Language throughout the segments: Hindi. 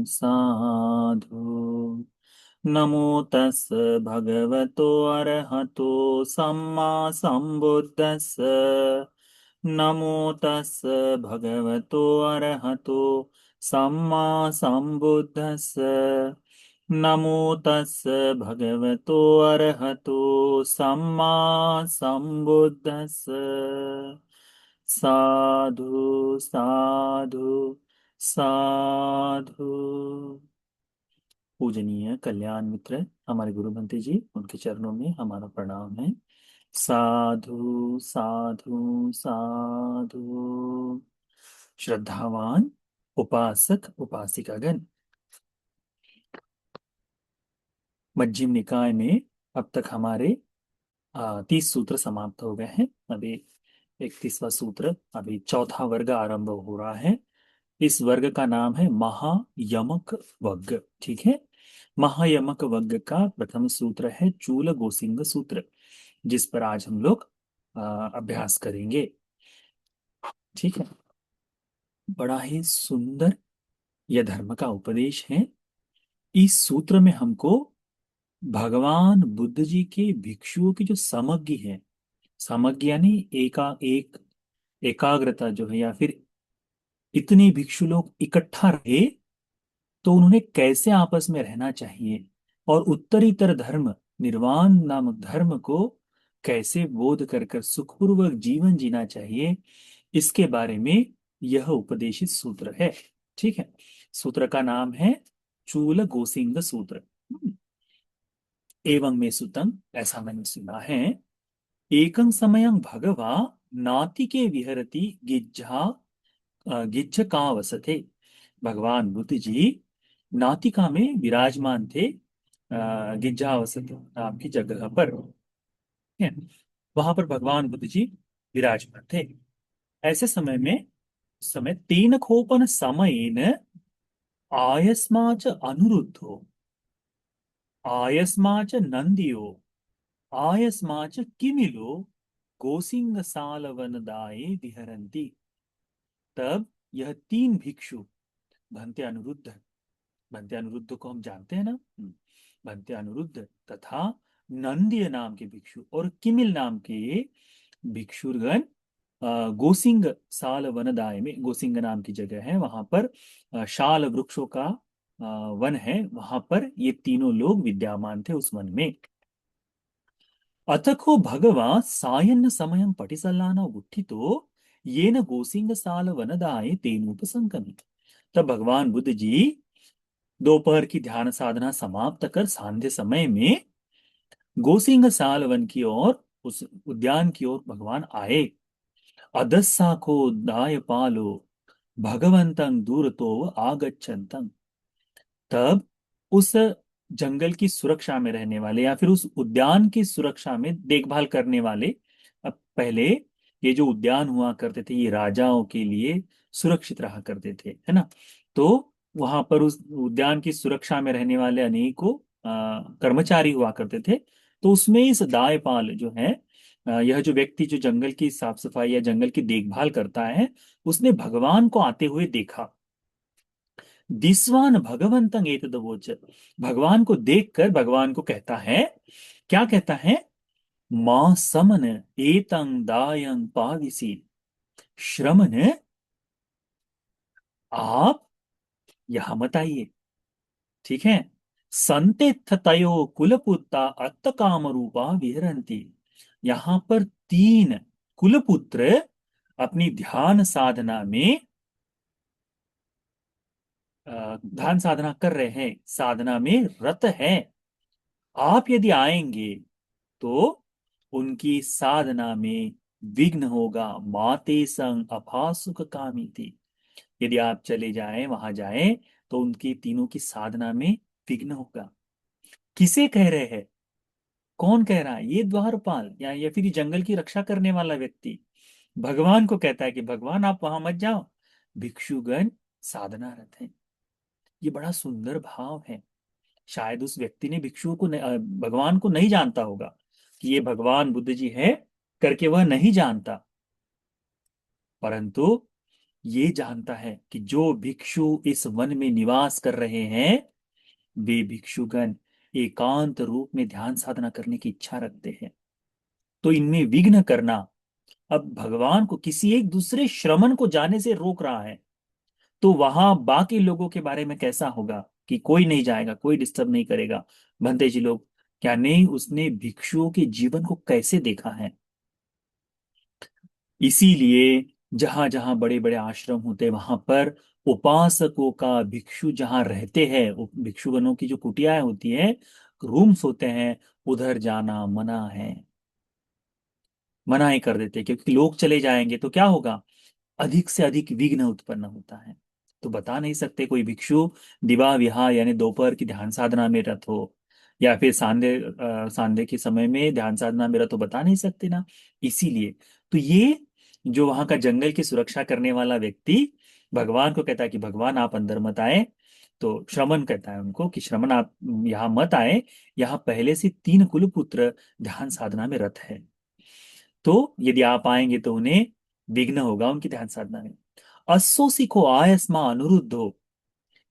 साधु। नमो तस् भगवतो अरहतो सम्मा सम्बुद्धस्स। नमो तस् भगवतो अरहतो सम्मा सम्बुद्धस्स। नमो तस् भगवतो अरहतो सम्मा सम्बुद्धस्स। साधु साधु साधु। पूजनीय कल्याण मित्र हमारे गुरु भंते जी, उनके चरणों में हमारा प्रणाम है। साधु साधु साधु। श्रद्धावान उपासक उपासिकागण, मज्जिम निकाय में अब तक हमारे 30 सूत्र समाप्त हो गए हैं। अभी 31वां सूत्र, अभी चौथा वर्ग आरंभ हो रहा है। इस वर्ग का नाम है महायमक वर्ग। ठीक है, महायमक वर्ग का प्रथम सूत्र है चूल गोसिंग सूत्र, जिस पर आज हम लोग अभ्यास करेंगे। ठीक है, बड़ा ही सुंदर यह धर्म का उपदेश है। इस सूत्र में हमको भगवान बुद्ध जी के भिक्षुओं की जो समग्गी है, समग्गी यानी एकाग्रता जो है, या फिर इतने भिक्षु लोग इकट्ठा रहे तो उन्होंने कैसे आपस में रहना चाहिए, और उत्तरीतर धर्म निर्वाण नामक धर्म को कैसे बोध कर कर सुखपूर्वक जीवन जीना चाहिए, इसके बारे में यह उपदेशित सूत्र है। ठीक है, सूत्र का नाम है चूल गोसिंग सूत्र। एवं में सुतम, ऐसा मैंने सुना है। एकं समयं भगवा नातिके विहरति गिज्झा गिज्झ का वसते। भगवान बुद्ध जी नातिका में विराजमान थे, गिज्झावसत नाम की जगह पर। है, वहां पर भगवान बुद्ध जी विराजमान थे। ऐसे समय में, समय तेन खोपन समयेन आयस्माच अनुरुद्धो, आयस्माच नंदियो, आयस्माच किमिलो गोसिंग सालवनदाये विहरन्ति। तब यह तीन भिक्षु, भंते अनिरुद्ध, भंते अनिरुद्ध को हम जानते हैं ना। भंते अनिरुद्ध तथा नंदिय नाम के भिक्षु और किमिल नाम के भिक्षुगण गोसिंग साल वनदाय में, गोसिंग नाम की जगह है, वहां पर शाल वृक्षों का वन है, वहां पर ये तीनों लोग विद्यमान थे उस वन में। अतको भगवा सायन्न समयं पटिसल्लाना उत्थितो येन गोसिंग साल वनदाय तेनोपसंगमित। तब भगवान बुद्ध जी दोपहर की ध्यान साधना समाप्त कर सांध्य समय में गोसिंग साल वन की ओर, उस उद्यान की ओर भगवान आए। अदस्साको दाय पालो भगवंतं दूरतो आगच्छन्तं। तब उस जंगल की सुरक्षा में रहने वाले, या फिर उस उद्यान की सुरक्षा में देखभाल करने वाले, अब पहले ये जो उद्यान हुआ करते थे ये राजाओं के लिए सुरक्षित रहा करते थे, है ना। तो वहां पर उस उद्यान की सुरक्षा में रहने वाले अनेकों कर्मचारी हुआ करते थे। तो उसमें इस दायपाल जो है, यह जो व्यक्ति जो जंगल की साफ सफाई या जंगल की देखभाल करता है, उसने भगवान को आते हुए देखा। दिस्वान भगवंतं एतदवोच। भगवान को देखकर भगवान को कहता है, क्या कहता है, मां समन एतं दायं पाविसी। श्रमण, आप यहां मत आइए। ठीक है, संतित्थ तयो कुलपुत्ता अत्त काम रूपा विहरंती। यहां पर तीन कुलपुत्र अपनी ध्यान साधना में ध्यान साधना कर रहे हैं, साधना में रत है। आप यदि आएंगे तो उनकी साधना में विघ्न होगा। माते संग अपासुक कामी थी। यदि आप चले जाएं, वहां जाएं, तो उनकी तीनों की साधना में विघ्न होगा। किसे कह रहे हैं, कौन कह रहा है, ये द्वारपाल या फिर ये जंगल की रक्षा करने वाला व्यक्ति भगवान को कहता है कि भगवान आप वहां मत जाओ, भिक्षुगण साधनारत हैं। ये बड़ा सुंदर भाव है। शायद उस व्यक्ति ने भिक्षुओं को भगवान को नहीं जानता होगा कि ये भगवान बुद्ध जी है करके, वह नहीं जानता। परंतु ये जानता है कि जो भिक्षु इस वन में निवास कर रहे हैं वे भिक्षुगण एकांत रूप में ध्यान साधना करने की इच्छा रखते हैं। तो इनमें विघ्न करना अब भगवान को किसी एक दूसरे श्रमण को जाने से रोक रहा है, तो वहां बाकी लोगों के बारे में कैसा होगा कि कोई नहीं जाएगा, कोई डिस्टर्ब नहीं करेगा। भंते जी लोग, क्या नहीं उसने भिक्षुओं के जीवन को कैसे देखा है। इसीलिए जहां जहां बड़े बड़े आश्रम होते हैं वहां पर उपासकों का, भिक्षु जहां रहते हैं, भिक्षुगणों की जो कुटियाएं होती हैं, रूम्स होते हैं, उधर जाना मना है। मना ही कर देते हैं, क्योंकि लोग चले जाएंगे तो क्या होगा, अधिक से अधिक विघ्न उत्पन्न होता है। तो बता नहीं सकते कोई भिक्षु दिवा विहार यानी दोपहर की ध्यान साधना में रत हो, या फिर सांध्य के समय में ध्यान साधना में रत हो, बता नहीं सकते ना। इसीलिए तो ये जो वहां का जंगल की सुरक्षा करने वाला व्यक्ति भगवान को कहता है कि भगवान आप अंदर मत आए। तो श्रमण कहता है उनको कि श्रमण आप यहाँ मत आए, यहाँ पहले से 3 कुलपुत्र ध्यान साधना में रत है, तो यदि आप आएंगे तो उन्हें विघ्न होगा उनकी ध्यान साधना में। अस्सोसी को आयस्मा अनिरुद्ध हो,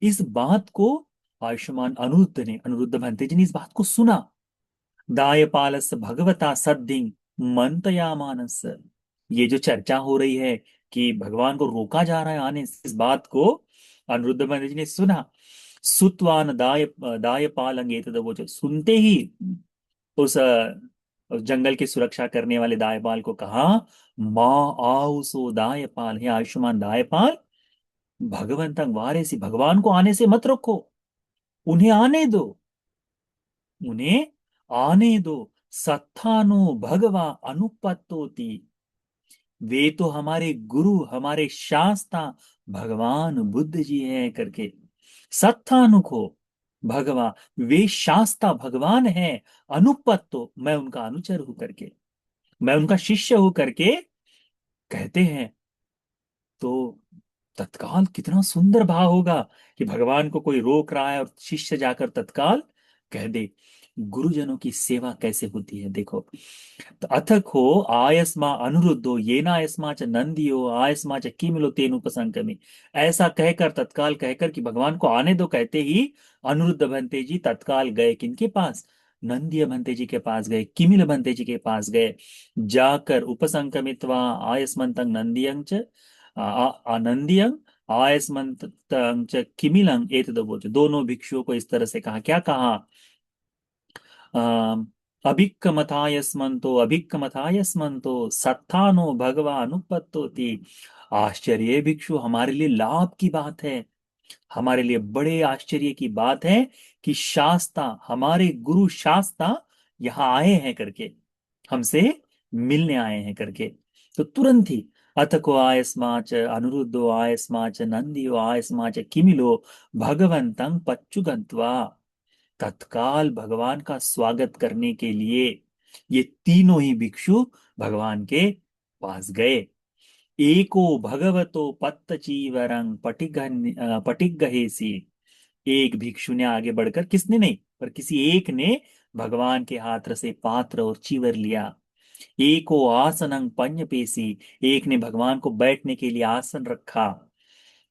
इस बात को आयुष्मान अनिरुद्ध भंते जी ने इस बात को सुना। दायपालस भगवता सद्धिंग मंतयामानस, ये जो चर्चा हो रही है कि भगवान को रोका जा रहा है आने से, इस बात को अनिरुद्ध भंते जी ने सुना। सुतवान दायपालंग एतद वोच, सुनते ही उस जंगल की सुरक्षा करने वाले दायपाल को कहा, माँ आओ सो दायपाल, हे आयुष्मान दायपाल, भगवंतं वारेसी, भगवान को आने से मत रोको, उन्हें आने दो, उन्हें आने दो। सत्थानो भगवा अनुपत्तोति, वे तो हमारे गुरु, हमारे शास्ता भगवान बुद्ध जी हैं करके। सत्थानुको भगवा, वे शास्ता भगवान है, अनुपत्तो मैं उनका अनुचर हूं करके, मैं उनका शिष्य हूं करके कहते हैं। तो तत्काल कितना सुंदर भाव होगा कि भगवान को कोई रोक रहा है और शिष्य जाकर तत्काल कह दे। गुरुजनों की सेवा कैसे होती है देखो। तो अथ को आयस्मा अनुरुद्धो येना आयस्मा च नंदियो आयस्मा च किमिलो तेन उपसंकमी, ऐसा कहकर तत्काल कहकर कि भगवान को आने दो कहते ही अनिरुद्ध भंते जी तत्काल गए किनके पास, नंदिय भंते जी के पास गए, किमिल भंते जी के पास गए। जाकर उपसंकमित्वा आयस्मंतं नंदियं च आनंदियं आयस्मंतं च किमिलं एतदवोच, दोनों भिक्षुओं को इस तरह से कहा, क्या कहा, अभिक्कमथायस्मन्तो सत्थानो भगवा अनुपत्तोति। आश्चर्य भिक्षु, हमारे लिए लाभ की बात है, हमारे लिए बड़े आश्चर्य की बात है कि शास्ता, हमारे गुरु शास्ता यहाँ आए हैं करके, हमसे मिलने आए हैं करके। तो तुरंत ही अथ को आयस्माच अनिरुद्धो आयस्माच नंदियो आयस्माच किमिलो भगवंतं पच्चुगत्वा, तत्काल भगवान का स्वागत करने के लिए ये तीनों ही भिक्षु भगवान के पास गए। एको भगवतो पत्तचीवरं पटिगहेसी, एक भिक्षु ने आगे बढ़कर, किसने नहीं पर किसी एक ने भगवान के हाथ से पात्र और चीवर लिया। एको आसनं पन्यपेसी, एक ने भगवान को बैठने के लिए आसन रखा।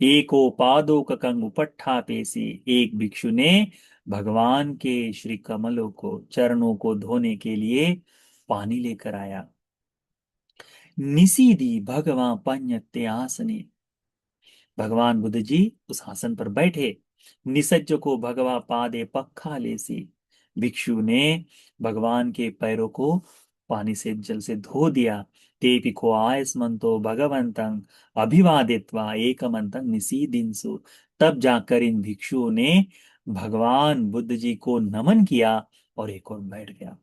एको पादोककं उपट्ठापेसी, एक भिक्षु ने भगवान के श्री कमलों को, चरणों को धोने के लिए पानी लेकर आया। निसीदी भगवान पन्यते आसने, भगवान बुद्ध जी उस आसन पर बैठे। निसज्ज को भगवा पादे पक्खा लेसी, भिक्षु ने भगवान के पैरों को पानी से, जल से धो दिया। ते को आयस्मंतो भगवंतं अभिवादित्वा एकमंतं निसीदिन्सु, तब जाकर इन भिक्षुओं ने भगवान बुद्ध जी को नमन किया और एक और बैठ गया।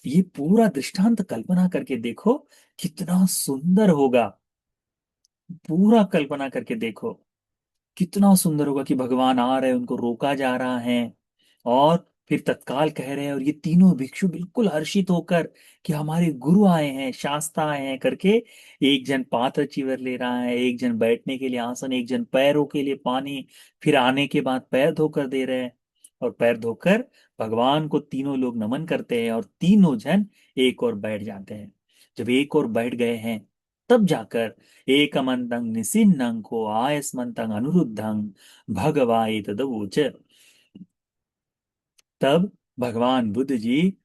ये पूरा दृष्टांत कल्पना करके देखो कितना सुंदर होगा, पूरा कल्पना करके देखो कितना सुंदर होगा कि भगवान आ रहे हैं, उनको रोका जा रहा है और फिर तत्काल कह रहे हैं, और ये तीनों भिक्षु बिल्कुल हर्षित होकर कि हमारे गुरु आए हैं, शास्ता आए हैं करके, एक जन पात्र चीवर ले रहा है, एक जन बैठने के लिए आसन, एक जन पैरों के लिए पानी, फिर आने के बाद पैर धोकर दे रहे हैं। और पैर धोकर भगवान को तीनों लोग नमन करते हैं और तीनों जन एक और बैठ जाते हैं। जब एक और बैठ गए हैं तब जाकर एकमंतं निसिन्नं को आयस्मंतं अनुरुद्धं भगवा एतदवोच। तब भगवान बुद्ध जी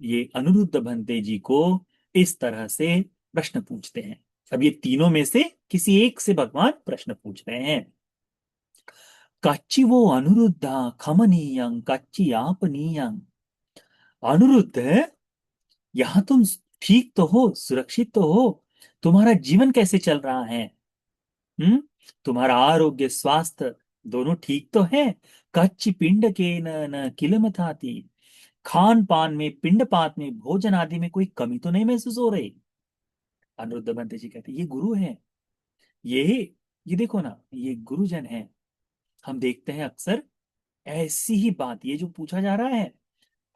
ये अनिरुद्ध भंते जी को इस तरह से प्रश्न पूछते हैं। अब ये तीनों में से किसी एक से भगवान प्रश्न पूछ रहे हैं। कच्ची वो अनिरुद्धा खमनीयं कच्ची आपनीयं। अनिरुद्ध, यहां तुम ठीक तो हो, सुरक्षित तो हो? तुम्हारा जीवन कैसे चल रहा है? हम्म, तुम्हारा आरोग्य स्वास्थ्य दोनों ठीक तो है? कच्ची पिंड के न न किलमथाती। खान पान में, पिंड पात में, भोजन आदि में कोई कमी तो नहीं महसूस हो रही? अनिरुद्ध भंते जी कहते ये गुरु है। ये ये देखो ना, ये गुरुजन है। हम देखते हैं अक्सर ऐसी ही बात, ये जो पूछा जा रहा है,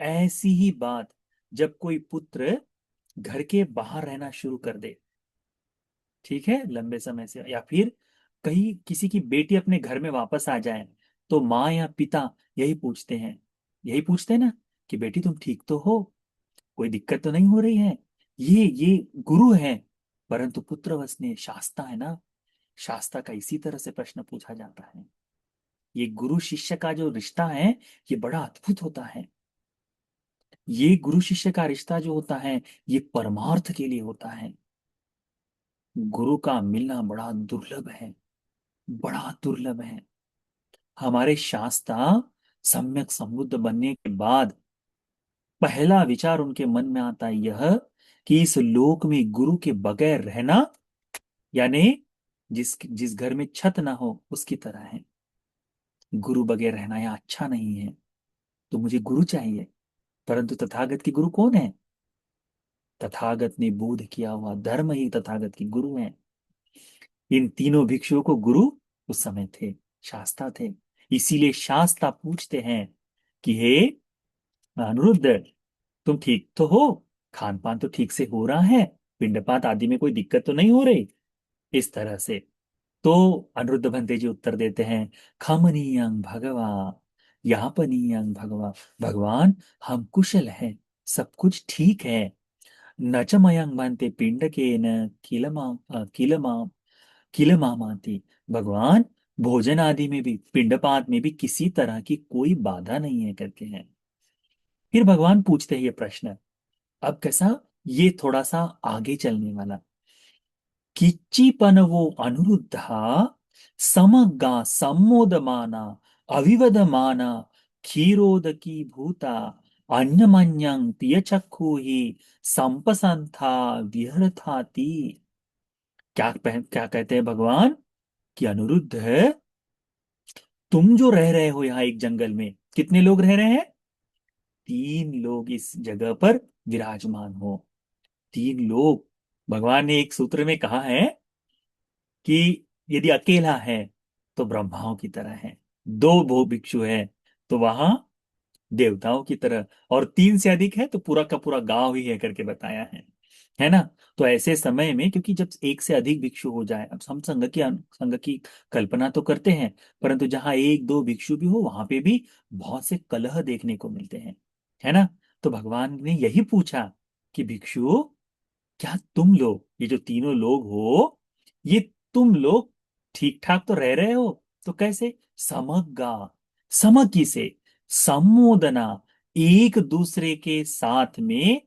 ऐसी ही बात जब कोई पुत्र घर के बाहर रहना शुरू कर दे, ठीक है, लंबे समय से, या फिर कहीं किसी की बेटी अपने घर में वापस आ जाए, तो माँ या पिता यही पूछते हैं, यही पूछते हैं ना कि बेटी तुम ठीक तो हो, कोई दिक्कत तो नहीं हो रही है? ये गुरु है। परंतु पुत्रवत्स ने शास्ता है ना, शास्ता का इसी तरह से प्रश्न पूछा जाता है। ये गुरु शिष्य का जो रिश्ता है, ये बड़ा अद्भुत होता है। ये गुरु शिष्य का रिश्ता जो होता है, ये परमार्थ के लिए होता है। गुरु का मिलना बड़ा दुर्लभ है, बड़ा दुर्लभ है। हमारे शास्त्रा सम्यक समृद्ध बनने के बाद पहला विचार उनके मन में आता है यह, कि इस लोक में गुरु के बगैर रहना, यानी जिस जिस घर में छत ना हो उसकी तरह है। गुरु बगैर रहना यह अच्छा नहीं है, तो मुझे गुरु चाहिए। परंतु तथागत की गुरु कौन है? तथागत ने बोध किया हुआ धर्म ही तथागत की गुरु है। इन तीनों भिक्षुओं को गुरु उस समय थे, शास्ता थे। इसीलिए शास्ता पूछते हैं कि हे अनिरुद्ध, तुम ठीक तो हो? खान पान तो ठीक से हो रहा है? पिंडपात आदि में कोई दिक्कत तो नहीं हो रही? इस तरह से। तो अनिरुद्ध भंते जी उत्तर देते हैं, खमनीयं भगवा यापनीयं भगवा। भगवान, हम कुशल हैं, सब कुछ ठीक है। न च मयं भंते पिंड के न किलमा किलमामाति। भगवान, भोजन आदि में भी, पिंडपात में भी किसी तरह की कोई बाधा नहीं है करके हैं। फिर भगवान पूछते हैं ये प्रश्न, अब कैसा, ये थोड़ा सा आगे चलने वाला। किच्चिपनवो अनिरुद्धा समग्गा सम्मोदमाना अविवदमाना क्षीरोदकी भूता अन्यमन्यं पियचक्षु ही संपसंथा विहरथाति। क्या कहते हैं भगवान कि अनिरुद्ध है, तुम जो रह रहे हो यहाँ एक जंगल में, कितने लोग रह रहे हैं? 3 लोग इस जगह पर विराजमान हो। 3 लोग। भगवान ने एक सूत्र में कहा है कि यदि अकेला है तो ब्रह्माओं की तरह है, दो भो भिक्षु है तो वहां देवताओं की तरह, और 3 से अधिक है तो पूरा का पूरा गांव ही है करके बताया है ना? तो ऐसे समय में, क्योंकि जब एक से अधिक भिक्षु हो जाए, अब हम संघ की कल्पना तो करते हैं, परंतु जहां एक दो भिक्षु भी हो वहां पे भी बहुत से कलह देखने को मिलते हैं, है ना? तो भगवान ने यही पूछा कि भिक्षु, क्या तुम लोग, ये जो 3 लोग हो, ये तुम लोग ठीक ठाक तो रह रहे हो? तो कैसे? समग्गा, समकी से, सम्मोदना, एक दूसरे के साथ में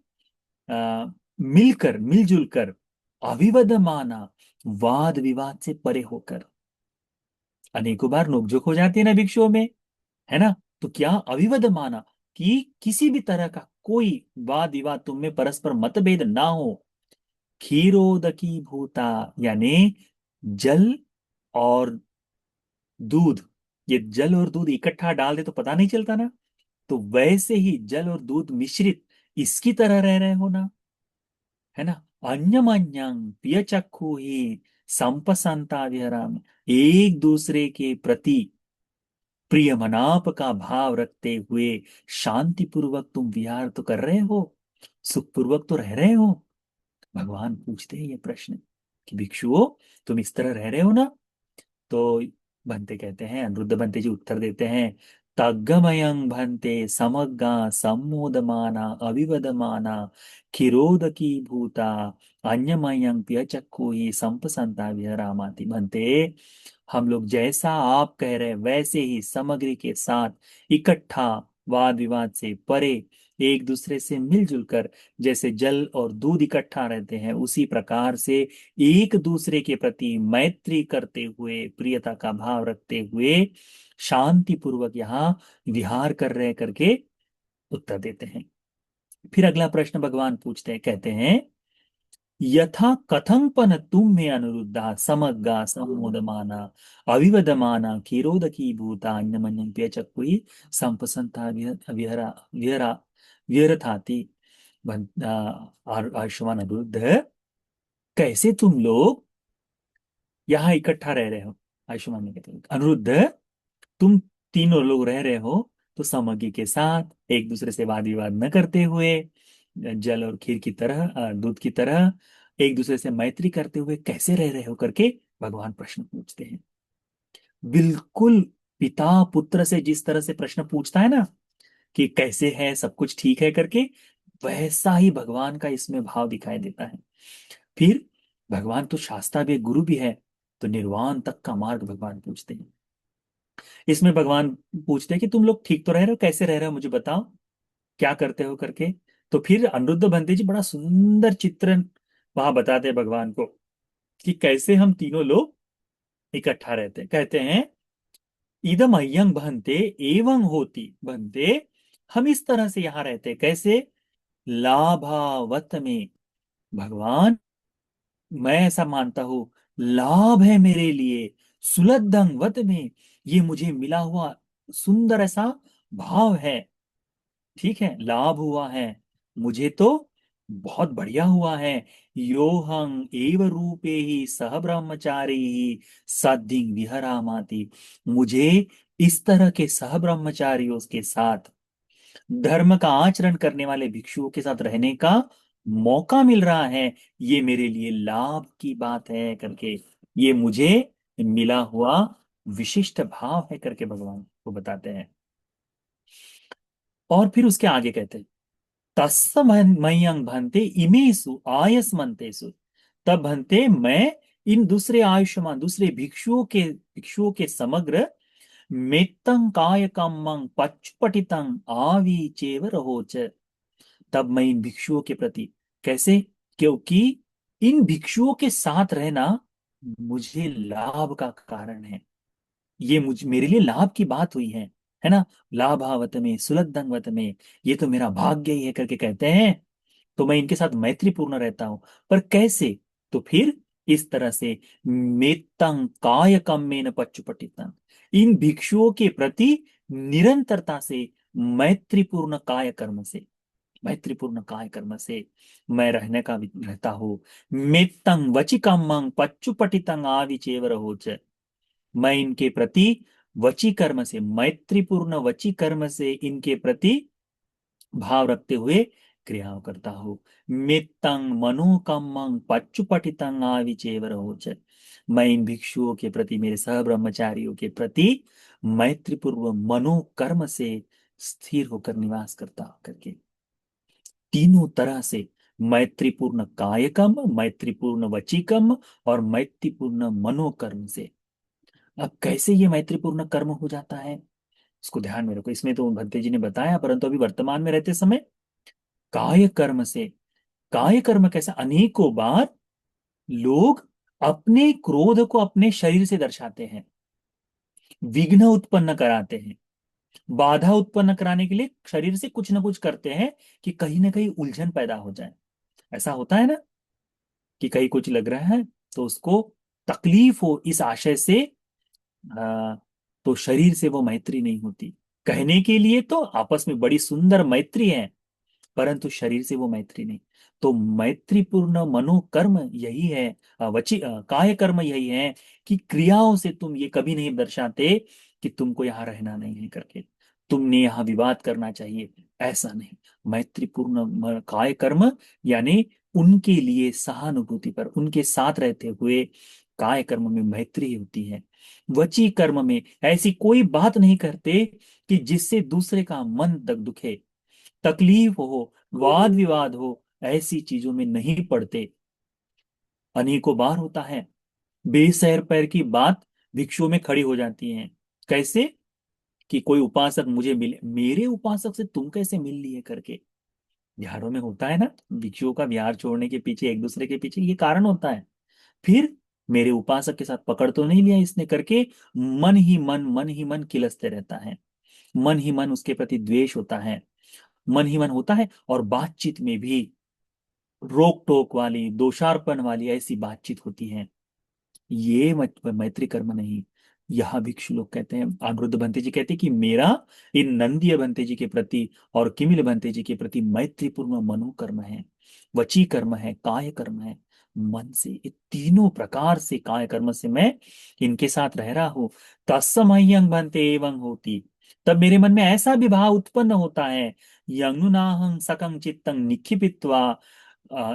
मिलकर, मिलजुल कर, अविवदमाना, वाद विवाद से परे होकर। अनेकों बार नोकझोंक हो जाती है ना भिक्षुओं में, है ना? तो क्या अविवदमाना, कि किसी भी तरह का कोई वाद विवाद तुम में परस्पर मतभेद ना हो। क्षीरोदकी भूता, यानी जल और दूध, ये जल और दूध इकट्ठा डाल दे तो पता नहीं चलता ना, तो वैसे ही जल और दूध मिश्रित इसकी तरह रह रहे हो ना, है ना? अन्यमन्यं पिय चक्षु ही संपसंता विहरामि। एक दूसरे के प्रति प्रिय मनाप का भाव रखते हुए शांति पूर्वक तुम विहार तो कर रहे हो, सुखपूर्वक तो रह रहे हो? भगवान पूछते हैं ये प्रश्न कि भिक्षुओं, तुम इस तरह रह रहे हो ना? तो बनते कहते हैं, अनिरुद्ध बनते जी उत्तर देते हैं, तग्गमयं भन्ते समग्गा सम्मोदमाना अविवदमाना खिरोदकी भूता अन्यमयं प्यचक्कु ही संपसंता विहरामाति भन्ते। हम लोग जैसा आप कह रहे हैं वैसे ही सामग्री के साथ इकट्ठा, वाद विवाद से परे, एक दूसरे से मिलजुल कर, जैसे जल और दूध इकट्ठा रहते हैं उसी प्रकार से एक दूसरे के प्रति मैत्री करते हुए, प्रियता का भाव रखते हुए शांति पूर्वक यहाँ विहार कर रहे करके उत्तर देते हैं। फिर अगला प्रश्न भगवान पूछते हैं, कहते हैं यथा कथं पन तुम में अनुरुद्धा समग्गा सम्मोदमाना अविवदमाना क्षीरोदकी भूता अन्यमन्यं प्यचक्कुई संपसंता विहरा विहरा विहरथाति। आयुष्मान अनुरुद्ध, कैसे तुम लोग यहाँ इकट्ठा रह रहे हो। आयुष्मान ने कहते हैं, अनुरुद्ध तुम तीनों लोग रह रहे हो तो समग्र के साथ एक दूसरे से वाद विवाद न करते हुए, जल और खीर की तरह, दूध की तरह एक दूसरे से मैत्री करते हुए कैसे रह रहे हो करके भगवान प्रश्न पूछते हैं। बिल्कुल पिता पुत्र से जिस तरह से प्रश्न पूछता है ना कि कैसे है, सब कुछ ठीक है करके, वैसा ही भगवान का इसमें भाव दिखाई देता है। फिर भगवान तो शास्त्रा भी गुरु भी है, तो निर्वाण तक का मार्ग भगवान पूछते हैं। इसमें भगवान पूछते हैं कि तुम लोग ठीक तो रह रहे हो, कैसे रह रहे हो मुझे बताओ, क्या करते हो करके। तो फिर अनिरुद्ध भंते जी बड़ा सुंदर चित्रण वहां बताते हैं भगवान को कि कैसे हम तीनों लोग इकट्ठा रहते हैं। कहते हैं इदम अय्यंग भंते एवं होती भंते, हम इस तरह से यहां रहते हैं कैसे, लाभावत में। भगवान मैं ऐसा मानता हूं, लाभ है मेरे लिए, सुलद्धंग वत में, ये मुझे मिला हुआ सुंदर ऐसा भाव है। ठीक है, लाभ हुआ है मुझे तो, बहुत बढ़िया हुआ है। योहं एव रूपे ही सह ब्रह्मचारी ही साधिं विहरामाति, मुझे इस तरह के सह ब्रह्मचारियों के साथ, धर्म का आचरण करने वाले भिक्षुओं के साथ रहने का मौका मिल रहा है, ये मेरे लिए लाभ की बात है करके, ये मुझे मिला हुआ विशिष्ट भाव है करके भगवान को बताते हैं। और फिर उसके आगे कहते हैं तस्मयं भंते इमेषु आयस्मन्तेषु, तब भंते मैं इन दूसरे आयुष्मान दूसरे भिक्षुओं के समग्र मेत्तं कायकम्मं पच्चुपटितं आवीचेव रहोच। तब मैं इन भिक्षुओं के प्रति कैसे, क्योंकि इन भिक्षुओं के साथ रहना मुझे लाभ का कारण है, ये मुझ मेरे लिए लाभ की बात हुई है ना, लाभावत में सुलद्धंगवत में, ये तो मेरा भाग्य ही है करके कहते हैं। तो मैं इनके साथ मैत्रीपूर्ण रहता हूं, पर कैसे, तो फिर इस तरह से मेत्तं कायकम्मेन पच्चुपटितं, इन भिक्षुओं के प्रति निरंतरता से मैत्रीपूर्ण काय कर्म से, मैत्रीपूर्ण काय कर्म से मैं रहने का रहता हूँ। मेत्तं वचिकम्मं पच्चुपटितं आविचेवर होच, मैं इनके प्रति वची कर्म से, मैत्रीपूर्ण वची कर्म से इनके प्रति भाव रखते हुए क्रियाओं करता हूं। मित्तं मनोकम्मं पच्चुपटितं आविचेवर होच, मैं इन भिक्षुओं के प्रति, मेरे सह ब्रह्मचारियों के प्रति मैत्रीपूर्व मनोकर्म से स्थिर होकर निवास करता करके, तीनों तरह से मैत्रीपूर्ण कायकम, मैत्रीपूर्ण वचीकम और मैत्रीपूर्ण मनोकर्म से। अब कैसे ये मैत्रीपूर्ण कर्म हो जाता है, इसको ध्यान में रखो। इसमें तो भक्ति जी ने बताया, परंतु अभी वर्तमान में रहते समय काय कर्म से, काय कर्म कैसा, अनेकों बार लोग अपने क्रोध को अपने शरीर से दर्शाते हैं, विघ्न उत्पन्न कराते हैं, बाधा उत्पन्न कराने के लिए शरीर से कुछ ना कुछ करते हैं कि कहीं ना कहीं उलझन पैदा हो जाए। ऐसा होता है ना कि कहीं कुछ लग रहा है तो उसको तकलीफ हो, इस आशय से आ, तो शरीर से वो मैत्री नहीं होती। कहने के लिए तो आपस में बड़ी सुंदर मैत्री है, परंतु शरीर से वो मैत्री नहीं। तो मैत्रीपूर्ण मनोकर्म यही है, काय कर्म यही है कि क्रियाओं से तुम ये कभी नहीं दर्शाते कि तुमको यहाँ रहना नहीं है करके, तुमने यहाँ विवाद करना चाहिए, ऐसा नहीं। मैत्रीपूर्ण काय कर्म यानी उनके लिए सहानुभूति पर, उनके साथ रहते हुए काय कर्म में मैत्री होती है। वची कर्म में ऐसी कोई बात नहीं करते कि जिससे दूसरे का मन तक दुखे, तकलीफ हो, वाद विवाद हो, ऐसी चीजों में नहीं पड़ते। अनेकों बार होता है, बेसैर पैर की बात भिक्षुओं में खड़ी हो जाती है। कैसे? कि कोई उपासक मुझे मिले, मेरे उपासक से तुम कैसे मिल लिए करके। बिहारों में होता है ना, भिक्षुओं का बिहार छोड़ने के पीछे, एक दूसरे के पीछे ये कारण होता है। फिर मेरे उपासक के साथ पकड़ तो नहीं लिया इसने करके, मन ही मन किलसते रहता है। मन ही मन उसके प्रति द्वेष होता है, मन ही मन होता है। और बातचीत में भी रोक टोक वाली, दोषारोपण वाली ऐसी बातचीत होती है। ये मैत्री कर्म नहीं। यह भिक्षु लोग कहते हैं, अनिरुद्ध भंते जी कहते हैं कि मेरा इन नंदीय भंते जी के प्रति और किमिल भंते जी के प्रति मैत्रीपूर्ण मनोकर्म है, वची कर्म है, काय कर्म है। मन से, ये तीनों प्रकार से काय कर्म से मैं इनके साथ रह रहा हूं। तत्समयं भंते एवं होती, तब मेरे मन में ऐसा विभाव उत्पन्न होता है। यंगुनाहं सकं चित्तं निक्षिपित्वा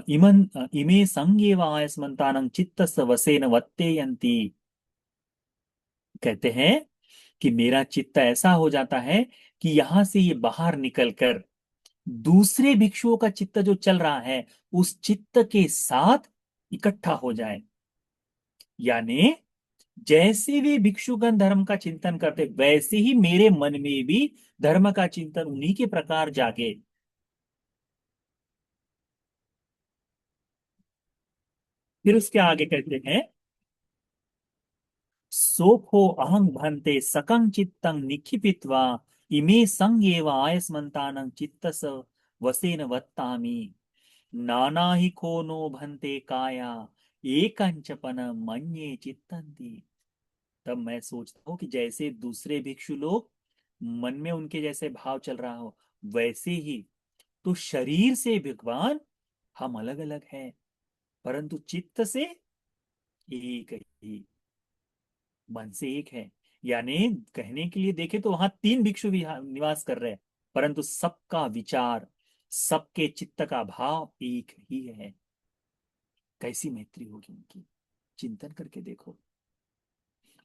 इमे संगे वायस्मंतानं चित्तस्य वसेन वत्तेयन्ति। कहते हैं कि मेरा चित्त ऐसा हो जाता है कि यहां से ये बाहर निकलकर दूसरे भिक्षुओं का चित्त जो चल रहा है उस चित्त के साथ इकट्ठा हो जाए। यानी जैसे वे भिक्षुगण धर्म का चिंतन करते, वैसे ही मेरे मन में भी धर्म का चिंतन उन्हीं के प्रकार जागे। फिर उसके आगे कहते हैं, सोफो अहं भन्ते सकं चित्तं निक्षिपित्वा इमे संगेव आयस्मन्तानं चित्तस वसेन वत्तामि। नाना ही को नो भन्ते काया एकांचपन मन्ये चित्तन्ति। तब मैं सोचता हूँ कि जैसे दूसरे भिक्षु लोग मन में उनके जैसे भाव चल रहा हो, वैसे ही तो शरीर से भगवान हम अलग अलग हैं, परंतु चित्त से एक ही, मन से एक है। यानी कहने के लिए देखे तो वहां तीन भिक्षु निवास कर रहे हैं, परंतु सबका विचार, सबके चित्त का भाव एक ही है। कैसी मैत्री होगी उनकी, चिंतन करके देखो।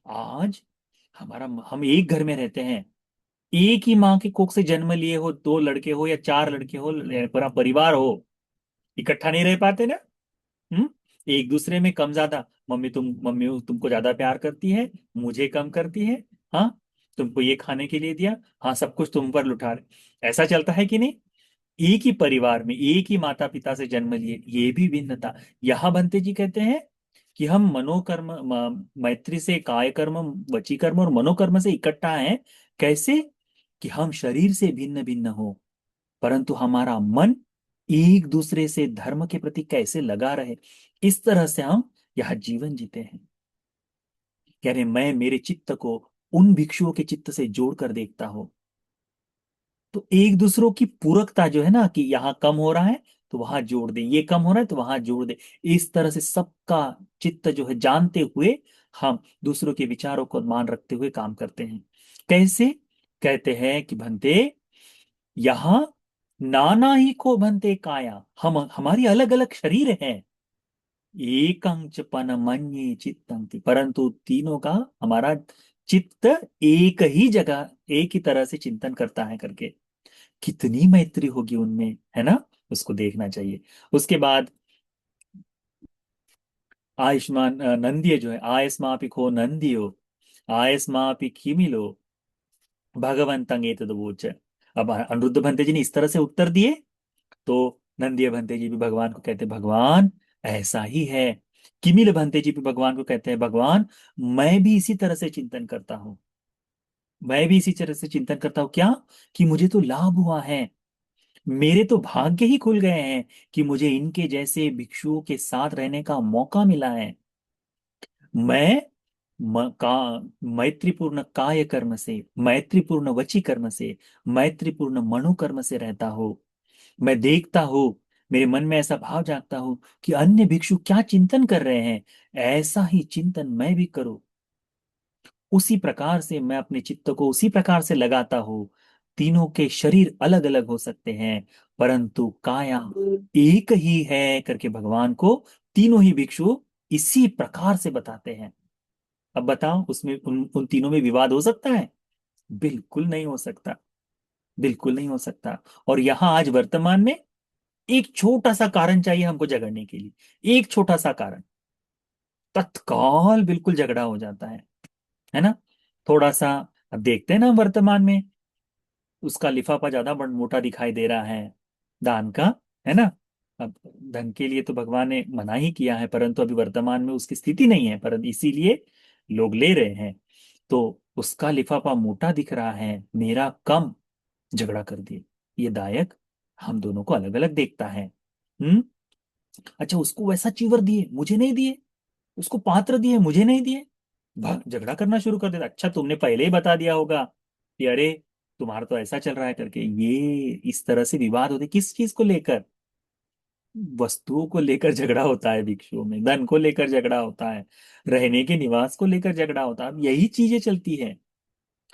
आज हम एक घर में रहते हैं, एक ही माँ की कोख से जन्म लिए हो, दो लड़के हो या चार लड़के हो, पूरा परिवार हो, इकट्ठा नहीं रह पाते ना। हम्म। एक दूसरे में कम ज्यादा, मम्मी तुमको ज्यादा प्यार करती है, मुझे कम करती है। हाँ, तुमको ये खाने के लिए दिया, हाँ सब कुछ तुम पर लुटा रहे, ऐसा चलता है कि नहीं। एक ही परिवार में एक ही माता पिता से जन्म लिए, ये भी भिन्नता। यहाँ बंते जी कहते हैं कि हम मनोकर्म मैत्री से काय कर्म, वची कर्म और मनोकर्म से इकट्ठा हैं। कैसे? कि हम शरीर से भिन्न भिन्न हो, परंतु हमारा मन एक दूसरे से धर्म के प्रति कैसे लगा रहे, इस तरह से हम यह जीवन जीते हैं। कह रहे मैं मेरे चित्त को उन भिक्षुओं के चित्त से जोड़कर देखता हूं, तो एक दूसरों की पूरकता जो है ना, कि यहाँ कम हो रहा है तो वहां जोड़ दे, ये कम हो रहा है तो वहां जोड़ दे। इस तरह से सबका चित्त जो है जानते हुए हम दूसरों के विचारों को मान रखते हुए काम करते हैं। कैसे? कहते हैं कि भंते, यहाँ नाना ही को भंते काया, हम हमारी अलग अलग शरीर हैं, एकंच पन मन्ये चित्तंति, परंतु तीनों का हमारा चित्त एक ही जगह, एक ही तरह से चिंतन करता है करके। कितनी मैत्री होगी उनमें, है ना। उसको देखना चाहिए। उसके बाद आयुष्मान नंदिय जो है, आयस्मापि खो नंदियो आयस्मापि किमिलो भगवंतं एतदवोच। अब अनिरुद्ध भंते जी ने इस तरह से उत्तर दिए, तो नंदिय भंते जी भी भगवान को कहते हैं, भगवान ऐसा ही है। किमिल भंते जी भी भगवान को कहते हैं, भगवान मैं भी इसी तरह से चिंतन करता हूं, मैं भी इसी तरह से चिंतन करता हूं। क्या? कि मुझे तो लाभ हुआ है, मेरे तो भाग्य ही खुल गए हैं कि मुझे इनके जैसे भिक्षुओं के साथ रहने का मौका मिला है। मैं मैत्रीपूर्ण काय कर्म से, मैत्रीपूर्ण वची कर्म से, मैत्रीपूर्ण मनोकर्म से रहता हूँ। मैं देखता हूँ, मेरे मन में ऐसा भाव जागता हूँ कि अन्य भिक्षु क्या चिंतन कर रहे हैं, ऐसा ही चिंतन मैं भी करूँ। उसी प्रकार से मैं अपने चित्त को उसी प्रकार से लगाता हूँ। तीनों के शरीर अलग अलग हो सकते हैं, परंतु काया एक ही है करके भगवान को तीनों ही भिक्षु इसी प्रकार से बताते हैं। अब बताओ, उसमें उन तीनों में विवाद हो सकता है? बिल्कुल नहीं हो सकता, बिल्कुल नहीं हो सकता। और यहां आज वर्तमान में एक छोटा सा कारण चाहिए हमको झगड़ने के लिए, एक छोटा सा कारण, तत्काल बिल्कुल झगड़ा हो जाता है ना? थोड़ा सा, अब देखते हैं ना हम वर्तमान में, उसका लिफाफा ज्यादा मोटा दिखाई दे रहा है दान का, है ना? अब धन के लिए तो भगवान ने मना ही किया है, परंतु अभी वर्तमान में उसकी स्थिति नहीं है, परंतु इसीलिए लोग ले रहे हैं। तो उसका लिफाफा मोटा दिख रहा है, मेरा कम, झगड़ा कर दिए। ये दायक हम दोनों को अलग अलग देखता है। हम्म। अच्छा, उसको वैसा चीवर दिए, मुझे नहीं दिए, उसको पात्र दिए, मुझे नहीं दिए, झगड़ा करना शुरू कर देता। अच्छा, तुमने पहले ही बता दिया होगा कि अरे तुम्हारा तो ऐसा चल रहा है करके, ये इस तरह से विवाद होते। किस चीज को लेकर? वस्तुओं को लेकर झगड़ा होता है भिक्षुओं में, धन को लेकर झगड़ा होता है, रहने के निवास को लेकर झगड़ा होता है, अब यही चीजें चलती है।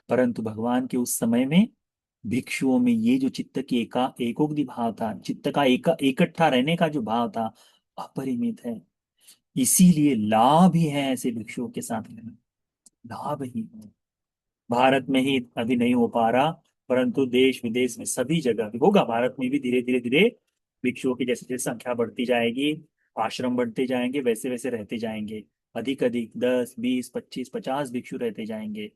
परंतु भगवान के उस समय में भिक्षुओं में ये जो चित्त की एकोक्ति भाव था, चित्त का इकट्ठा रहने का जो भाव था, अपरिमित है। इसीलिए लाभ ही है ऐसे भिक्षुओं के साथ रहना, लाभ ही है। भारत में ही अभी नहीं हो पा रहा, परंतु देश विदेश में सभी जगह भी होगा। भारत में भी धीरे धीरे धीरे भिक्षुओं की जैसे जैसे संख्या बढ़ती जाएगी, आश्रम बढ़ते जाएंगे, वैसे वैसे रहते जाएंगे। अधिक अधिक 10 20 25 50 भिक्षु रहते जाएंगे,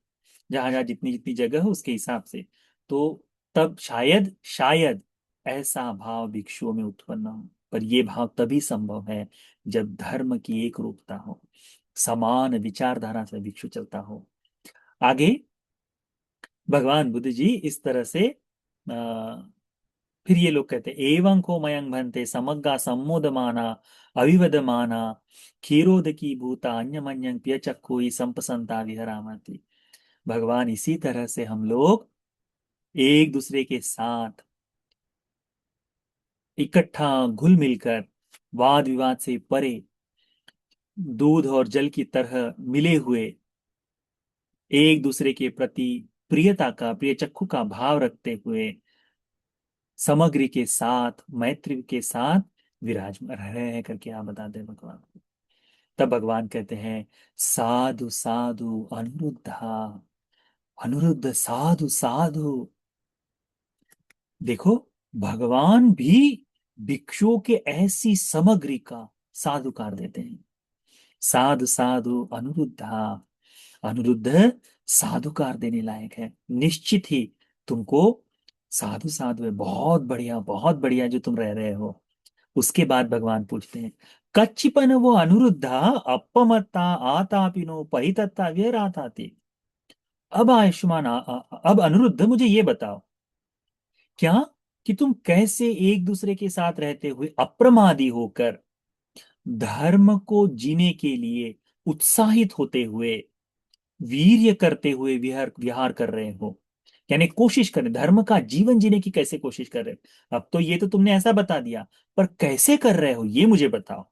जहां जहां जितनी जितनी जगह है उसके हिसाब से। तो तब शायद शायद ऐसा भाव भिक्षुओं में उत्पन्न हो। पर यह भाव तभी संभव है जब धर्म की एक रूपता हो, समान विचारधारा से भिक्षु चलता हो। आगे भगवान बुद्ध जी इस तरह से फिर ये लोग कहते हैं, एवं को मयंग भन्ते समग्गा सम्मोदमाना अविवदमाना क्षीरोदकी भूता अन्यमन्यं प्यचक्खुई संपसंता विहरामति। भगवान, इसी तरह से हम लोग एक दूसरे के साथ इकट्ठा घुल मिलकर, वाद विवाद से परे, दूध और जल की तरह मिले हुए, एक दूसरे के प्रति प्रियता का, प्रिय चक्षु का भाव रखते हुए, सामग्री के साथ, मैत्री के साथ विराजमान रह रहे हैं करके आप बताते हैं भगवान। तब भगवान कहते हैं, साधु साधु अनुरुद्धा, अनुरुद्ध साधु साधु। देखो, भगवान भी भिक्षुओं के ऐसी सामग्री का साधुकार देते हैं। साधु साधु अनुरुद्धा, अनुरुद्ध साधुकार देने लायक है, निश्चित ही तुमको साधु साधु है, बहुत बढ़िया, बहुत बढ़िया जो तुम रह रहे हो। उसके बाद भगवान पूछते हैं, कच्चिपन वो अनुरुद्धा अपमत्ता आतापिनो परितत्ता व्यराताते। अब आयुष्मान अब अनुरुद्ध, मुझे ये बताओ, क्या कि तुम कैसे एक दूसरे के साथ रहते हुए अप्रमादी होकर धर्म को जीने के लिए उत्साहित होते हुए, वीर्य करते हुए विहार विहार कर रहे हो, यानी कोशिश कर रहे, धर्म का जीवन जीने की कैसे कोशिश कर रहे हो? अब तो ये तो तुमने ऐसा बता दिया, पर कैसे कर रहे हो ये मुझे बताओ।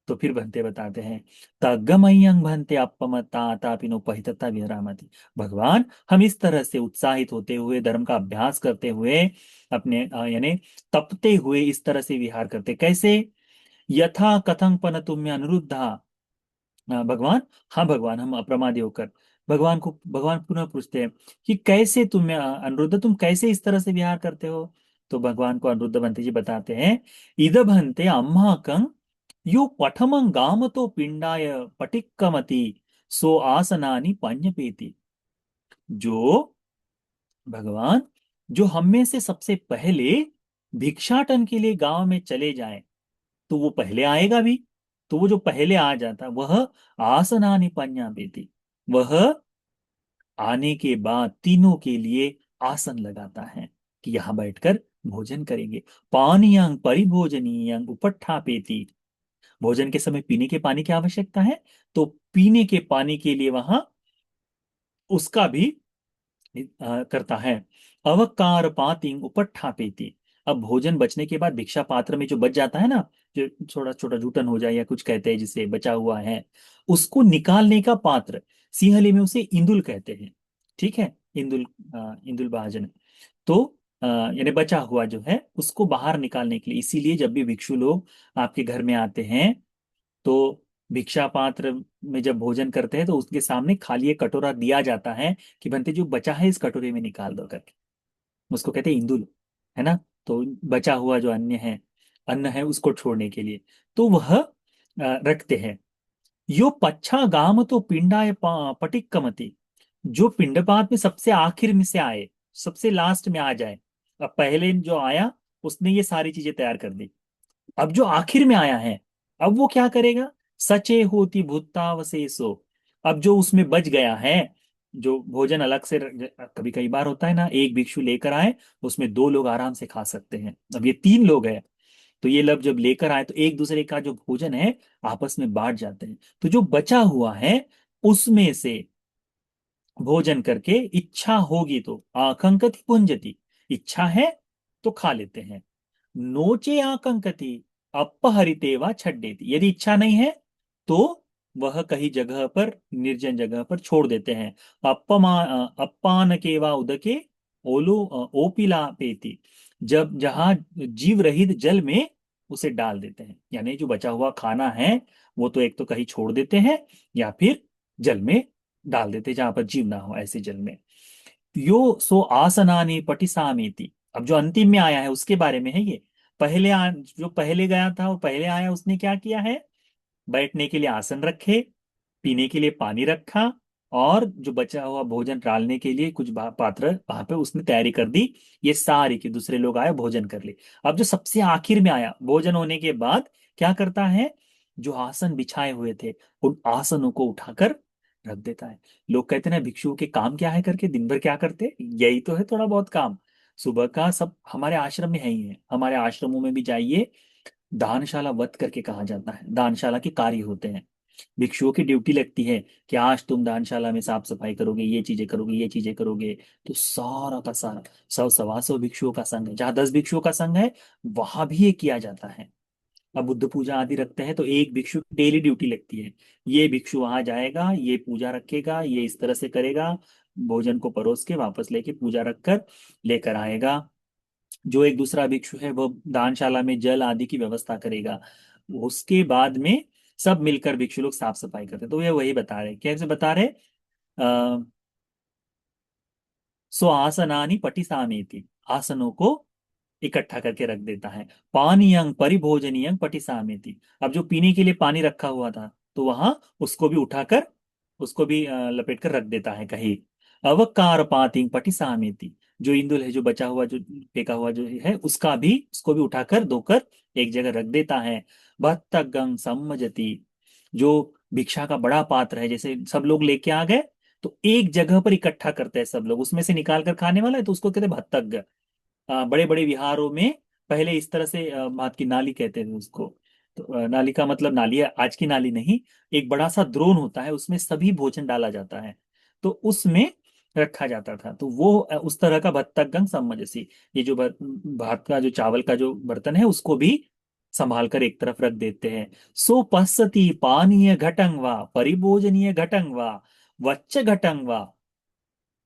तो फिर बनते बताते हैं, तगमयंग भंते अपमत्ता तापिनो पहितता विहरामति। भगवान, हम इस तरह से उत्साहित होते हुए, धर्म का अभ्यास करते हुए, अपने यानी तपते हुए इस तरह से विहार करते, कैसे? यथा कथं पन तुम्य अनुरुद्धा। भगवान, हाँ भगवान, हम अप्रमादी होकर, भगवान पुनः पूछते हैं कि कैसे तुम, अनिरुद्ध, तुम कैसे इस तरह से विहार करते हो? तो भगवान को अनिरुद्ध भंते जी बताते हैं, इद भंते अम्माकं यो पठमं गाम तो पिंडाय पटिक्कमति सो आसनानि पन्यपेति। जो भगवान, जो हम में से सबसे पहले भिक्षाटन के लिए गांव में चले जाए, तो वो पहले आएगा भी। तो वो जो पहले आ जाता वह आसनानि पन्यापेति, वह आने के बाद तीनों के लिए आसन लगाता है कि यहां बैठकर भोजन करेंगे। पानीयं परिभोजनीयं उपट्ठापेति। भोजन के समय पीने के पानी की आवश्यकता है, तो पीने के पानी के लिए वहां उसका भी करता है। अवकार पातिंग उपट्ठापेति। अब भोजन बचने के बाद भिक्षा पात्र में जो बच जाता है ना, जो छोटा छोटा जूठन हो जाए या कुछ कहते हैं जिसे बचा हुआ है, उसको निकालने का पात्र, सिंहली में उसे इंदुल कहते हैं। ठीक है, इंदुल, इंदुल भाजन। तो यानी बचा हुआ जो है उसको बाहर निकालने के लिए, इसीलिए जब भी भिक्षु लोग आपके घर में आते हैं, तो भिक्षा पात्र में जब भोजन करते हैं तो उसके सामने खाली एक कटोरा दिया जाता है कि बनते जो बचा है इस कटोरे में निकाल दो करके। उसको कहते हैं इंदुल, है ना। तो बचा हुआ जो अन्न है उसको छोड़ने के लिए तो वह रखते हैं। यो पच्छा गाम तो पिंडाय पटिक्कमति, जो पिंडपात में सबसे आखिर में से आए, सबसे लास्ट में आ जाए। अब पहले जो आया उसने ये सारी चीजें तैयार कर दी। अब जो आखिर में आया है, अब वो क्या करेगा? सचे होती भूतावशेषो। अब जो उसमें बच गया है, जो भोजन अलग से कभी कई बार होता है ना, एक भिक्षु लेकर आए, उसमें दो लोग आराम से खा सकते हैं। अब ये तीन लोग हैं, तो ये लोग जब लेकर आए तो एक दूसरे का जो भोजन है आपस में बांट जाते हैं। तो जो बचा हुआ है उसमें से भोजन करके, इच्छा होगी तो आकंकति पुंजति, इच्छा है तो खा लेते हैं। नोचे आकंकति अपहरिते वा छड्डेति, यदि इच्छा नहीं है तो वह कहीं जगह पर, निर्जन जगह पर छोड़ देते हैं। अप्पान के वा उदके ओलो ओपिला पेति, जब जहां जीव रहित जल में उसे डाल देते हैं। यानी जो बचा हुआ खाना है वो तो एक तो कहीं छोड़ देते हैं या फिर जल में डाल देते हैं, जहां पर जीव ना हो ऐसे जल में। यो सो आसनानि पटिसामीति, अब जो अंतिम में आया है उसके बारे में है ये। जो पहले गया था और पहले आया उसने क्या किया है? बैठने के लिए आसन रखे, पीने के लिए पानी रखा, और जो बचा हुआ भोजन डालने के लिए कुछ पात्र वहां पे उसने तैयारी कर दी। ये सारी के दूसरे लोग आए भोजन कर ले। अब जो सबसे आखिर में आया भोजन होने के बाद क्या करता है? जो आसन बिछाए हुए थे उन आसनों को उठाकर रख देता है। लोग कहते हैं ना भिक्षुओं के काम क्या है करके, दिन भर क्या करते? यही तो है थोड़ा बहुत काम। सुबह का सब हमारे आश्रम में है ही है, हमारे आश्रमों में भी जाइए, दानशाला वत करके कहा जाता है, दानशाला के कार्य होते हैं। भिक्षुओं की ड्यूटी लगती है कि आज तुम दानशाला में साफ सफाई करोगे, ये चीजें करोगे, ये चीजें करोगे। तो सारा का सारा 100 125 भिक्षुओं का संघ है, जहाँ 10 भिक्षुओं का संघ है वहां भी ये किया जाता है। अब बुद्ध पूजा आदि रखते हैं तो एक भिक्षु की डेली ड्यूटी लगती है। ये भिक्षु वहां जाएगा, ये पूजा रखेगा, ये इस तरह से करेगा, भोजन को परोस के वापस लेके पूजा रखकर लेकर आएगा। जो एक दूसरा भिक्षु है वो दानशाला में जल आदि की व्यवस्था करेगा। उसके बाद में सब मिलकर भिक्षु लोग साफ सफाई करते हैं। तो ये वही बता रहे, कैसे बता रहे? आ, सो आसनानि पटिसामेति, आसनों को इकट्ठा करके रख देता है। पानीयं परिभोजनीयं पटिसामेति, अब जो पीने के लिए पानी रखा हुआ था तो वहां उसको भी उठाकर, उसको भी लपेट कर रख देता है कहीं। अवकार पातिं पटिसामेति, जो इंदुल है, जो बचा हुआ, जो फेंका हुआ जो है उसका भी, उसको भी उठाकर धोकर एक जगह रख देता है। भत्तगं सम्मजति, जो भिक्षा का बड़ा पात्र है, जैसे सब लोग लेके आ गए तो एक जगह पर इकट्ठा करते हैं सब लोग, उसमें से निकाल कर खाने वाला है तो उसको कहते हैं भत्तग। बड़े बड़े विहारों में पहले इस तरह से बात की नाली कहते थे उसको। तो नाली का मतलब नाली है, आज की नाली नहीं। एक बड़ा सा द्रोण होता है, उसमें सभी भोजन डाला जाता है, तो उसमें रखा जाता था। तो वो उस तरह का भत्तक गंग सम्मजसी, ये जो भात का जो चावल का जो बर्तन है उसको भी संभाल कर एक तरफ रख देते हैं। सो पश्यति पानीय घटंग वा परिभोजनीय घटंग वा वच्च घटंग वा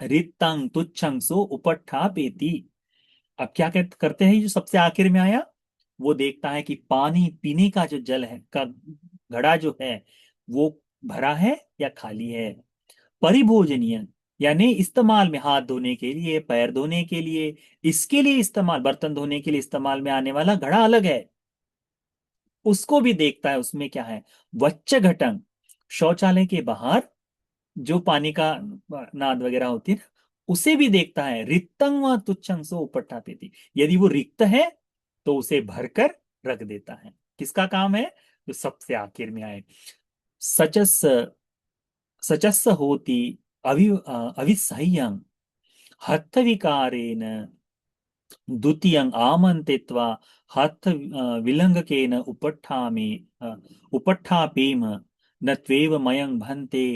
रिक्तंग तुच्छंग सो उपट्ठा पेति। अब क्या करते हैं? जो सबसे आखिर में आया वो देखता है कि पानी पीने का जो जल है का घड़ा जो है वो भरा है या खाली है। परिभोजनीय, यानी इस्तेमाल में, हाथ धोने के लिए, पैर धोने के लिए, इसके लिए इस्तेमाल, बर्तन धोने के लिए इस्तेमाल में आने वाला घड़ा अलग है, उसको भी देखता है उसमें क्या है। वच्च घटन, शौचालय के बाहर जो पानी का नाद वगैरह होती है ना, उसे भी देखता है। रिक्तंग व तुच्छंग सो उपट्ठापेति, यदि वो रिक्त है तो उसे भरकर रख देता है। किसका काम है? जो सबसे आखिर में आए। सचस सचस्स होती अविसह्यं हत्थ विकारेण द्वितीयं आमन्त्रित्वा हत्थ विलङ्घकेन उपट्ठापेम न त्वेव मयं भन्ते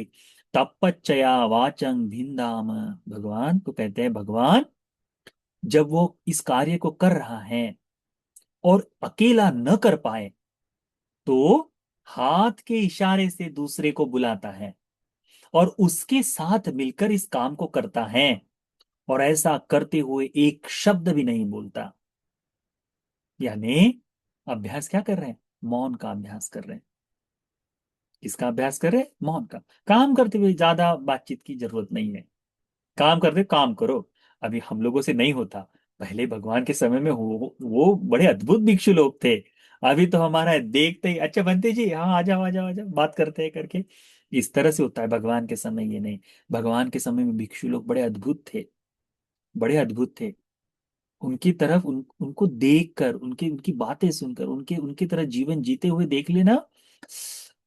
तपच्चया वाचं भिन्दाम। भगवान को कहते हैं, भगवान जब वो इस कार्य को कर रहा है और अकेला न कर पाए तो हाथ के इशारे से दूसरे को बुलाता है और उसके साथ मिलकर इस काम को करता है, और ऐसा करते हुए एक शब्द भी नहीं बोलता। यानी अभ्यास क्या कर रहे हैं? मौन का अभ्यास कर रहे हैं। किसका अभ्यास कर रहे हैं? मौन का। काम करते हुए ज्यादा बातचीत की जरूरत नहीं है। काम करते काम करो। अभी हम लोगों से नहीं होता। पहले भगवान के समय में वो बड़े अद्भुत भिक्षु लोग थे। अभी तो हमारा देखते ही अच्छा बनते जी, हाँ आ जाओ आ जाओ आ जाओ, बात करते हैं करके। इस तरह से होता है। भगवान के समय ये नहीं। भगवान के समय में भिक्षु लोग बड़े अद्भुत थे। बड़े अद्भुत थे। उनकी तरफ उनको देखकर, उनकी उनकी बातें सुनकर, उनके उनकी तरह जीवन जीते हुए देख लेना।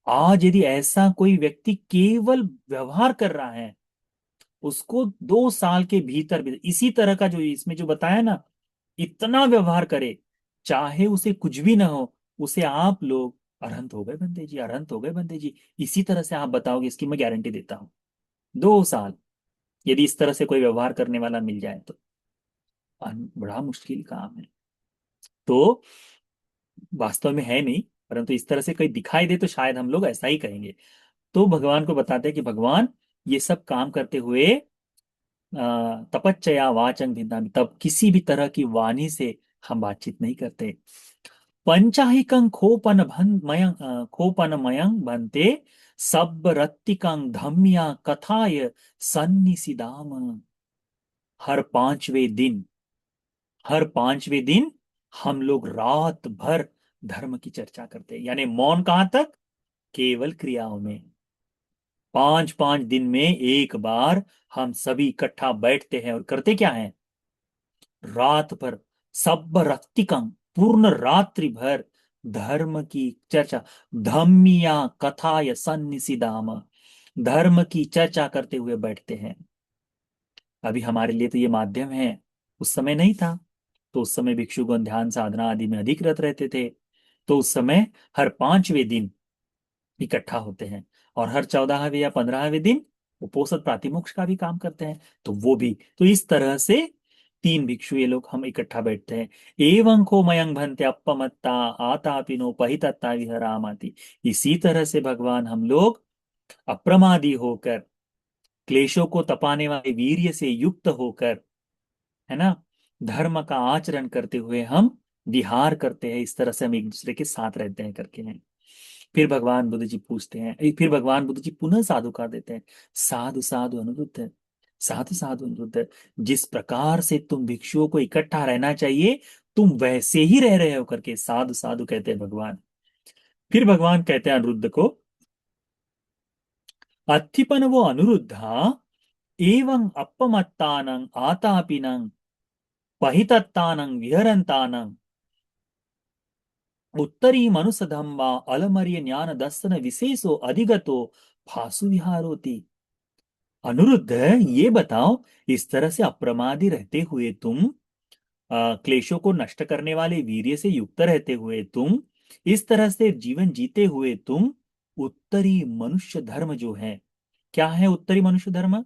आज यदि ऐसा कोई व्यक्ति केवल व्यवहार कर रहा है, उसको 2 साल के भीतर भी इसी तरह का जो इसमें जो बताया ना, इतना व्यवहार करे, चाहे उसे कुछ भी ना हो, उसे आप लोग अरहंत हो गए बंदे जी, अरहंत हो गए बंदे जी, इसी तरह से आप बताओगे, इसकी मैं गारंटी देता हूं। 2 साल यदि इस तरह से कोई व्यवहार करने वाला मिल जाए तो बड़ा मुश्किल काम है। तो वास्तव में है नहीं, परंतु इस तरह से कोई दिखाई दे तो शायद हम लोग ऐसा ही कहेंगे। तो भगवान को बताते हैं कि भगवान, ये सब काम करते हुए तपच्चया वाचन भिन्ना, तब किसी भी तरह की वाणी से हम बातचीत नहीं करते। पंचाहिकं खोपन भन मयं खोपन मयं बनते, सब रत्तिकं धम्या कथाय सन्निसिदाम। हर 5वें दिन, हर 5वें दिन हम लोग रात भर धर्म की चर्चा करते हैं। यानी मौन कहाँ तक? केवल क्रियाओं में। 5 5 दिन में एक बार हम सभी इकट्ठा बैठते हैं और करते क्या है? रात भर, सब रक्तिकम, पूर्ण रात्रि भर धर्म की चर्चा। धम्मिया कथाय सन्निसिदाम, धर्म की चर्चा करते हुए बैठते हैं। अभी हमारे लिए तो ये माध्यम है, उस समय नहीं था। तो उस समय भिक्षुगण ध्यान साधना आदि में अधिक रत रहते थे। तो उस समय हर 5वें दिन इकट्ठा होते हैं। और हर 14वें या 15वें दिन उपोषद प्रातिमोक्ष का भी काम करते हैं। तो वो भी, तो इस तरह से 3 भिक्षु ये लोग हम इकट्ठा बैठते हैं। एवं को मयंग भंते अपमत्ता आतापिनो पहितत्ता विहरामाति। इसी तरह से भगवान हम लोग अप्रमादी होकर, क्लेशों को तपाने वाले वीर्य से युक्त होकर, है ना, धर्म का आचरण करते हुए हम विहार करते हैं। इस तरह से हम एक दूसरे के साथ रहते हैं करके हैं। फिर भगवान बुद्ध जी पूछते हैं, फिर भगवान बुद्ध जी पुनः साधुकार देते हैं। साधु साधु अनिरुद्ध, साधु साधु अनिरुद्ध, जिस प्रकार से तुम भिक्षुओं को इकट्ठा रहना चाहिए, तुम वैसे ही रह रहे हो करके साधु साधु कहते हैं भगवान। फिर भगवान कहते हैं अनिरुद्ध को, अत्थिपन वो अनिरुद्धा एवं अपमत्तानं आतापिनं पहितत्तानं विहरन्तानं उत्तरी मनुसधम्बा अलमर्य ज्ञान दर्शन विशेषो अधिगतो फासु विहारोति। अनुरुद्ध, ये बताओ, इस तरह से अप्रमादी रहते हुए तुम, क्लेशों को नष्ट करने वाले वीर्य से युक्त रहते हुए तुम, इस तरह से जीवन जीते हुए तुम उत्तरी मनुष्य धर्म जो है, क्या है उत्तरी मनुष्य धर्म?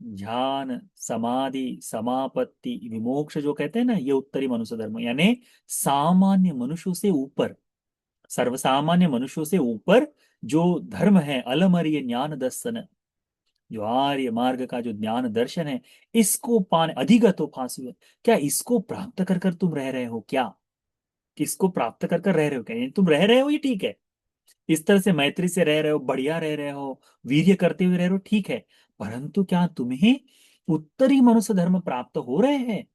ध्यान समाधि समापत्ति विमोक्ष जो कहते हैं ना, ये उत्तरी मनुष्य धर्म, यानी सामान्य मनुष्यों से ऊपर, सर्वसामान्य मनुष्यों से ऊपर जो धर्म है, अलमर्य ज्ञान दर्शन, जो आर्य मार्ग का जो ज्ञान दर्शन है, इसको पाने अधिगतो फासु, क्या इसको प्राप्त कर कर तुम रह रहे हो क्या? किसको प्राप्त कर कर रह रहे हो क्या? यानी तुम रह रहे हो ये ठीक है, इस तरह से मैत्री से रह रहे हो, बढ़िया रह रहे हो, वीर्य करते हुए रह रहे हो, ठीक है, परंतु क्या तुम्हें उत्तरी मनुष्य धर्म प्राप्त हो रहे हैं?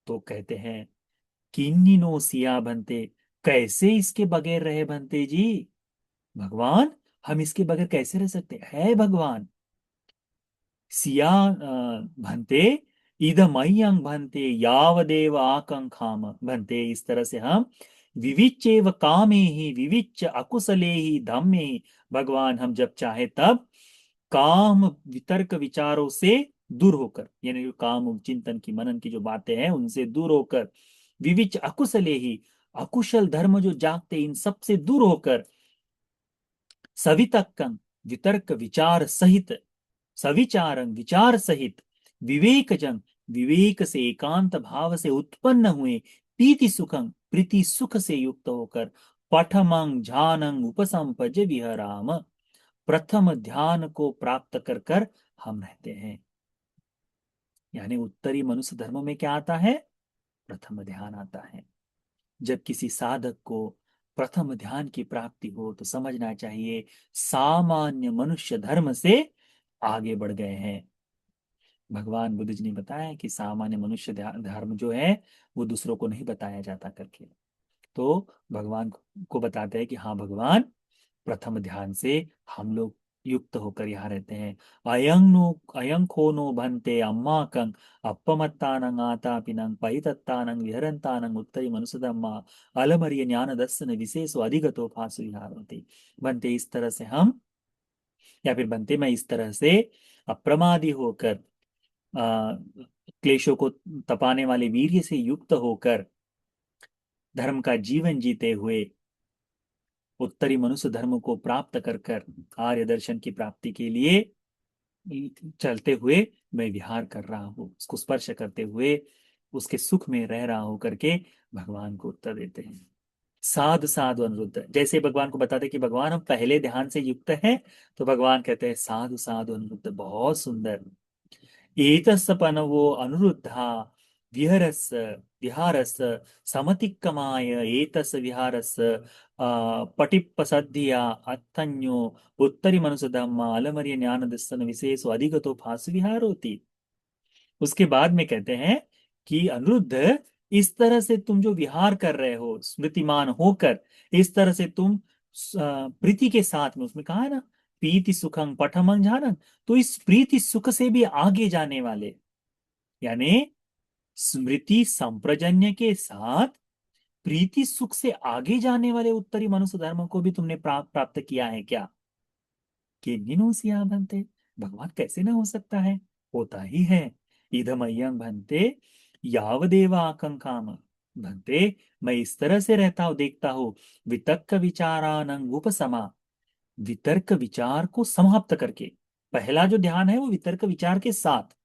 तो कहते हैं, किन्निनो सिया बनते, कैसे इसके बगैर रहे बनते जी? भगवान, हम इसके बगैर कैसे रह सकते हैं भगवान? सिया भन्ते इदमह्यं भन्ते यावदेव आकांक्षाम भन्ते। इस तरह से हम विविच्चैव कामे ही विविच्च अकुशले ही धम्मे ही, भगवान हम जब चाहे तब काम वितर्क विचारों से दूर होकर, यानी जो काम चिंतन की मनन की जो बातें हैं उनसे दूर होकर, विविच अकुशले ही, अकुशल धर्म जो जागते इन सब से दूर होकर, सवितक्कं वितर्क विचार सहित, सविचारं विचार सहित, विवेकजन विवेक से एकांत भाव से उत्पन्न हुए, प्रीति सुखं प्रीति सुख से युक्त होकर, पठमं ध्यानं उपसंपज विहराम, प्रथम ध्यान को प्राप्त कर कर हम रहते हैं। यानी उत्तरी मनुष्य धर्म में क्या आता है? प्रथम ध्यान आता है। जब किसी साधक को प्रथम ध्यान की प्राप्ति हो तो समझना चाहिए सामान्य मनुष्य धर्म से आगे बढ़ गए हैं। भगवान बुद्ध जी ने बताया कि सामान्य मनुष्य धर्म जो है वो दूसरों को नहीं बताया जाता करके। तो भगवान को बताते हैं कि हाँ भगवान, प्रथम ध्यान से हम लोग युक्त होकर यहाँ रहते हैं। अयं नो अयं खो नो भन्ते अम्माकं अप्पमत्तानं आतापिनं परितत्तानं विहरन्तानं उत्तरी मनुसदम्मा अलमरिय ज्ञान दर्शन विशेषो अधिगतो फासु विहारन्ति। बनते इस तरह से हम, या फिर बनते मैं इस तरह से अप्रमादी होकर, आ, क्लेशों को तपाने वाले वीर्य से युक्त होकर धर्म का जीवन जीते हुए उत्तरी मनुष्य धर्म को प्राप्त कर कर आर्य दर्शन की प्राप्ति के लिए चलते हुए मैं विहार कर रहा हूँ, उसको स्पर्श करते हुए उसके सुख में रह रहा हूँ करके भगवान को उत्तर देते हैं। साधु साधु अनिरुद्ध, जैसे भगवान को बताते कि भगवान हम पहले ध्यान से युक्त हैं, तो भगवान कहते हैं साधु साधु अनिरुद्ध, बहुत सुंदर। एतस्सपनवो अनुरुद्धा विहरस विहारस समतिक्कमाय एतस् विहारस पटिप्पसद्धिया अत्तन्यो उत्तरी मनुसधम्मा अलमरिय ज्ञान दर्शन विशेषो अधिगतो भासु विहारोति। उसके बाद में कहते हैं कि अनिरुद्ध, इस तरह से तुम जो विहार कर रहे हो स्मृतिमान होकर, इस तरह से तुम प्रीति के साथ में, उसमें कहा है ना, प्रीति सुखं पठमं जानन, तो इस प्रीति सुख से भी आगे जाने वाले, यानी स्मृति संप्रजन्य के साथ प्रीति सुख से आगे जाने वाले उत्तरी मनुष्य धर्म को भी तुमने प्राप्त किया है क्या? कि निनोसिया बनते, भगवान कैसे ना हो सकता है, होता ही है। इदमय्यम बनते यावदेव आकांक्षाम बनते, मैं इस तरह से रहता हूं, देखता हूं, वितर्क विचारानंग उपसमा, वितर्क विचार को समाप्त करके। पहला जो ध्यान है वो वितर्क विचार के साथ,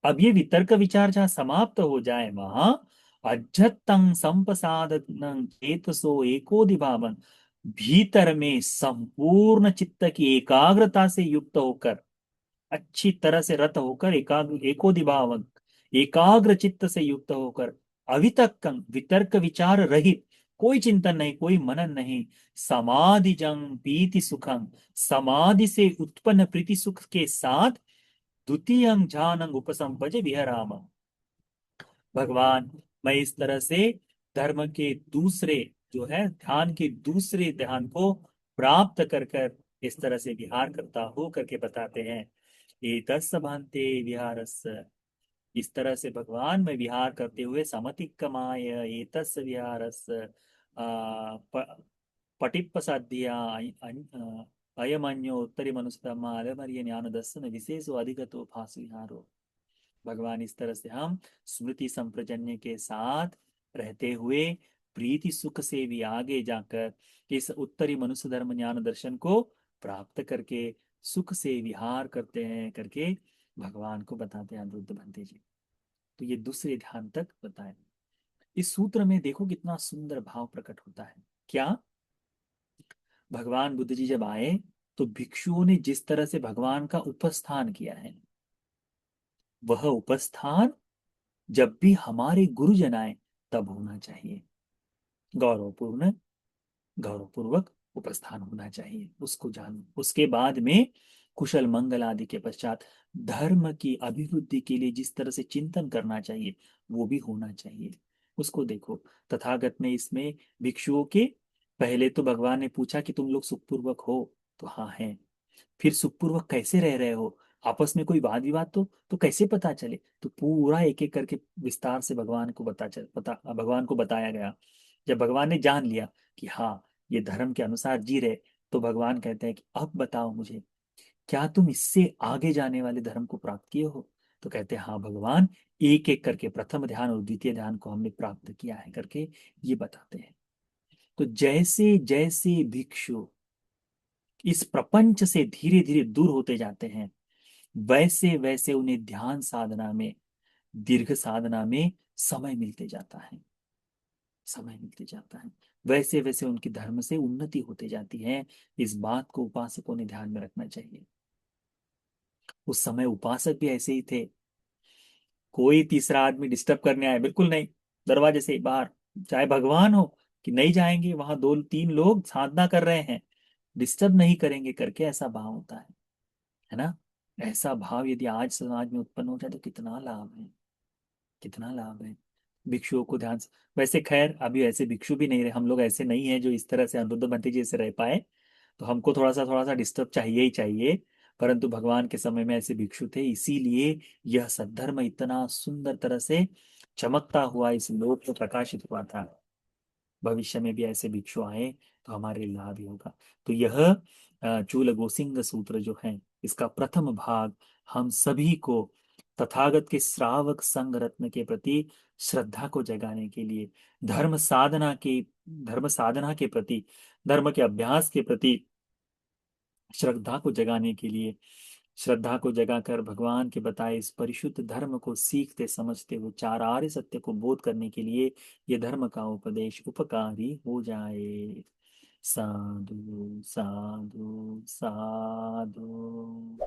अब ये वितर्क विचार जहां समाप्त हो जाए वहां अज्जतं संपसादनं चेतसो एकोदिभावन, भीतर में संपूर्ण चित्त की एकाग्रता से युक्त होकर, अच्छी तरह से रत होकर, एकाग्र एकोदिभावन, एकाग्र चित्त से युक्त होकर, अवितक्कं वितर्क विचार रहित, कोई चिंतन नहीं, कोई मनन नहीं, समाधि जंग प्रीति सुखं, समाधि से उत्पन्न प्रीति सुख के साथ द्वितीयं ध्यानं उपसंपज विहराम। भगवान, मैं इस तरह से धर्म के दूसरे, जो है ध्यान के दूसरे ध्यान को प्राप्त कर कर इस तरह से विहार करता हो करके बताते हैं। एतस् भान्ते विहारस, इस तरह से भगवान में विहार करते हुए समतिक्कमाय एतस् विहारस पटिप्पसाध्या अयमन्यो उत्तरी मनुस्तमा अलमरिय ज्ञान दर्शन विशेषो अधिगतो भास विहारो। भगवान, इस तरह से हम स्मृति संप्रजन्य के साथ रहते हुए प्रीति सुख से भी आगे जाकर इस उत्तरी मनुष्य धर्म ज्ञान दर्शन को प्राप्त करके सुख से विहार करते हैं करके भगवान को बताते हैं अनिरुद्ध भंते जी। तो ये दूसरे ध्यान तक बताए। इस सूत्र में देखो कितना सुंदर भाव प्रकट होता है। क्या, भगवान बुद्ध जी जब आए तो भिक्षुओं ने जिस तरह से भगवान का उपस्थान किया है, वह उपस्थान जब भी हमारे गुरुजन आए तब होना चाहिए। गौरवपूर्ण, गौरवपूर्वक उपस्थान होना चाहिए, उसको जानो। उसके बाद में कुशल मंगल आदि के पश्चात धर्म की अभिवृद्धि के लिए जिस तरह से चिंतन करना चाहिए वो भी होना चाहिए, उसको देखो। तथागत ने इसमें भिक्षुओं के, पहले तो भगवान ने पूछा कि तुम लोग सुखपूर्वक हो, तो हाँ है। फिर सुखपूर्वक कैसे रह रहे हो, आपस में कोई वाद विवाद तो कैसे पता चले, तो पूरा एक एक करके विस्तार से भगवान को बताया गया। जब भगवान ने जान लिया कि हाँ ये धर्म के अनुसार जी रहे, तो भगवान कहते हैं कि अब बताओ मुझे, क्या तुम इससे आगे जाने वाले धर्म को प्राप्त किए हो? तो कहते हैं हाँ भगवान, एक एक करके प्रथम ध्यान और द्वितीय ध्यान को हमने प्राप्त किया है करके ये बताते हैं। तो जैसे जैसे भिक्षु इस प्रपंच से धीरे धीरे दूर होते जाते हैं, वैसे वैसे उन्हें ध्यान साधना में, दीर्घ साधना में समय मिलते जाता है, समय मिलते जाता है। वैसे वैसे उनकी धर्म से उन्नति होते जाती है। इस बात को उपासकों ने ध्यान में रखना चाहिए। उस समय उपासक भी ऐसे ही थे, कोई तीसरा आदमी डिस्टर्ब करने आए बिल्कुल नहीं, दरवाजे से बाहर, चाहे भगवान हो कि नहीं जाएंगे वहां, दो तीन लोग साधना कर रहे हैं, डिस्टर्ब नहीं करेंगे करके, ऐसा भाव होता है ना। ऐसा भाव यदि आज समाज में उत्पन्न हो जाए तो कितना लाभ है, कितना लाभ है। भिक्षुओं को ध्यान से, वैसे खैर अभी ऐसे भिक्षु भी नहीं रहे, हम लोग ऐसे नहीं है जो इस तरह से अनिरुद्ध भट्ट जी से रह पाए, तो हमको थोड़ा सा डिस्टर्ब चाहिए ही चाहिए। परंतु भगवान के समय में ऐसे भिक्षु थे, इसीलिए यह सद्धर्म इतना सुंदर तरह से चमकता हुआ इस लोक को प्रकाशित हुआ था। भविष्य में भी ऐसे भिक्षु आए तो हमारे लाभ ही होगा। तो यह चूल गोसिंग सूत्र जो है, इसका प्रथम भाग हम सभी को तथागत के श्रावक संग रत्न के प्रति श्रद्धा को जगाने के लिए, धर्म साधना के धर्म साधना के प्रति, धर्म के अभ्यास के प्रति श्रद्धा को जगाने के लिए, श्रद्धा को जगाकर भगवान के बताए इस परिशुद्ध धर्म को सीखते समझते हुए चार आर्य सत्य को बोध करने के लिए ये धर्म का उपदेश उपकारी हो जाए। साधु साधु साधु।